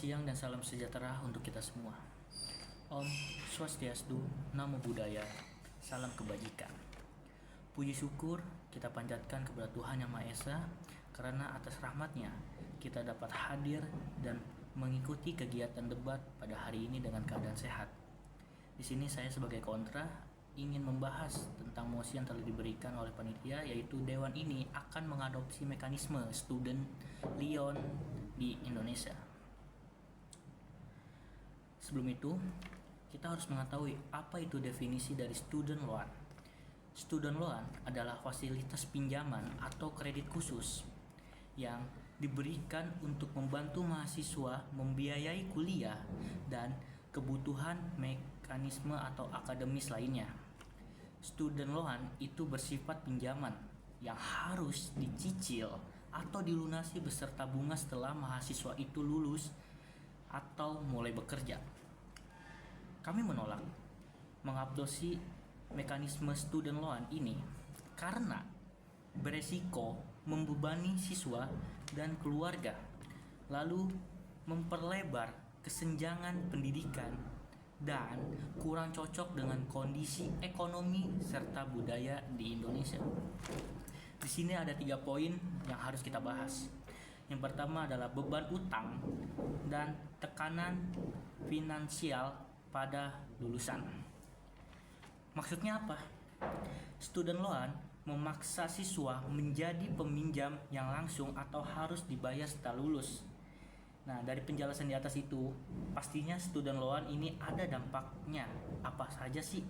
Siang dan salam sejahtera untuk kita semua. Om Swastiastu, Namo Buddhaya, salam kebajikan. Puji syukur kita panjatkan kepada Tuhan Yang Maha Esa karena atas rahmat-Nya kita dapat hadir dan mengikuti kegiatan debat pada hari ini dengan keadaan sehat. Di sini saya sebagai kontra ingin membahas tentang mosi yang telah diberikan oleh panitia, yaitu Dewan ini akan mengadopsi mekanisme student loan di Indonesia. Sebelum itu, kita harus mengetahui apa itu definisi dari student loan. Student loan adalah fasilitas pinjaman atau kredit khusus yang diberikan untuk membantu mahasiswa membiayai kuliah dan kebutuhan mekanisme atau akademis lainnya. Student loan itu bersifat pinjaman yang harus dicicil atau dilunasi beserta bunga setelah mahasiswa itu lulus atau mulai bekerja. Kami menolak mengadopsi mekanisme student loan ini karena beresiko membebani siswa dan keluarga, lalu memperlebar kesenjangan pendidikan dan kurang cocok dengan kondisi ekonomi serta budaya di Indonesia. Di sini ada 3 poin yang harus kita bahas. Yang pertama adalah beban utang dan tekanan finansial pada lulusan. Maksudnya apa? Student loan memaksa siswa menjadi peminjam yang langsung atau harus dibayar setelah lulus. Nah, dari penjelasan di atas itu, pastinya student loan ini ada dampaknya. Apa saja sih?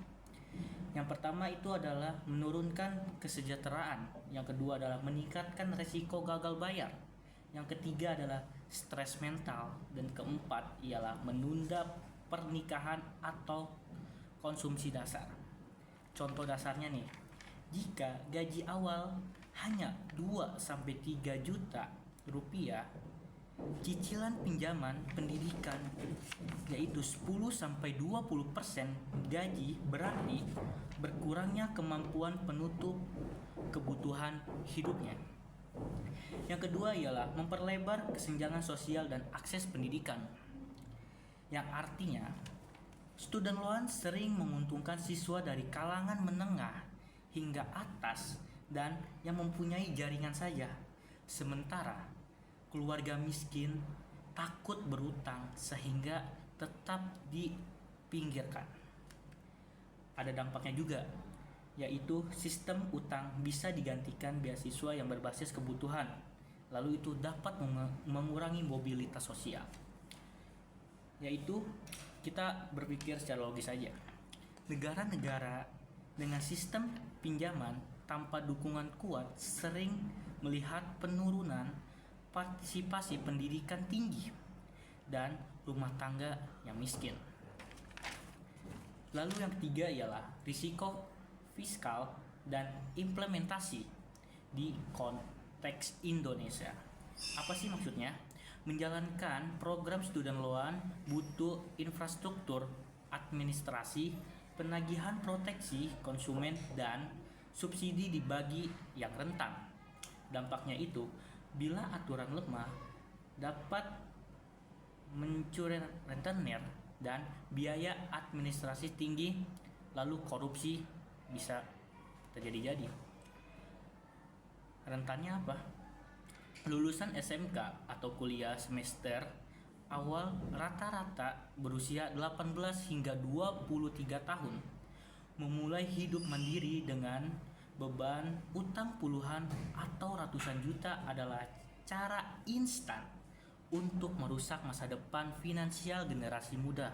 Yang pertama itu adalah menurunkan kesejahteraan. Yang kedua adalah meningkatkan resiko gagal bayar. Yang ketiga adalah stres mental, dan keempat ialah menunda pernikahan atau konsumsi dasar. Contoh dasarnya nih, jika gaji awal hanya 2-3 juta rupiah, cicilan pinjaman pendidikan yaitu 10-20% gaji berarti berkurangnya kemampuan penutup kebutuhan hidupnya. Yang kedua ialah memperlebar kesenjangan sosial dan akses pendidikan, yang artinya student loan sering menguntungkan siswa dari kalangan menengah hingga atas dan yang mempunyai jaringan saja, sementara keluarga miskin takut berutang sehingga tetap dipinggirkan. Ada dampaknya juga, yaitu sistem utang bisa digantikan beasiswa yang berbasis kebutuhan, lalu itu dapat mengurangi mobilitas sosial. Yaitu kita berpikir secara logis saja. Negara-negara dengan sistem pinjaman tanpa dukungan kuat sering melihat penurunan partisipasi pendidikan tinggi dan rumah tangga yang miskin. Lalu yang ketiga ialah risiko fiskal dan implementasi di konteks Indonesia. Apa sih maksudnya? Menjalankan program student loan butuh infrastruktur, administrasi, penagihan proteksi konsumen, dan subsidi dibagi yang rentan. Dampaknya itu, bila aturan lemah, dapat mencuri rentenir dan biaya administrasi tinggi, lalu korupsi bisa terjadi. Rentannya apa? Lulusan SMK atau kuliah semester awal rata-rata berusia 18 hingga 23 tahun, memulai hidup mandiri dengan beban utang puluhan atau ratusan juta adalah cara instan untuk merusak masa depan finansial generasi muda.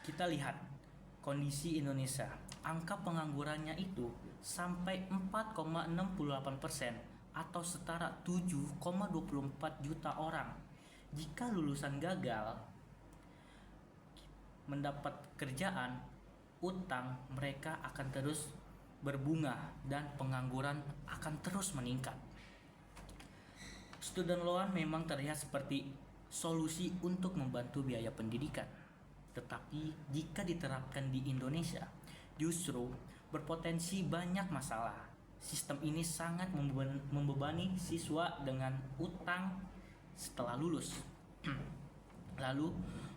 Kita lihat kondisi Indonesia, angka penganggurannya itu sampai 4,68% atau setara 7,24 juta orang. Jika lulusan gagal mendapat kerjaan, utang mereka akan terus berbunga dan pengangguran akan terus meningkat. Student loan memang terlihat seperti solusi untuk membantu biaya pendidikan, tetapi jika diterapkan di Indonesia, justru berpotensi banyak masalah. Sistem ini sangat membebani siswa dengan utang setelah lulus. Lalu,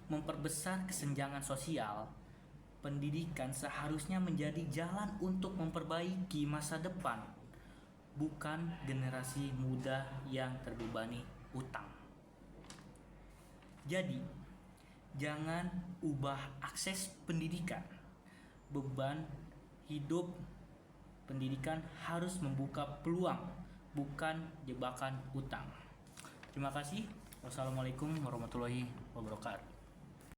memperbesar kesenjangan sosial. Pendidikan seharusnya menjadi jalan untuk memperbaiki masa depan, bukan generasi muda yang terbebani utang. Jadi, jangan ubah akses pendidikan. Beban hidup pendidikan harus membuka peluang, bukan jebakan utang. Terima kasih. Wassalamualaikum warahmatullahi wabarakatuh.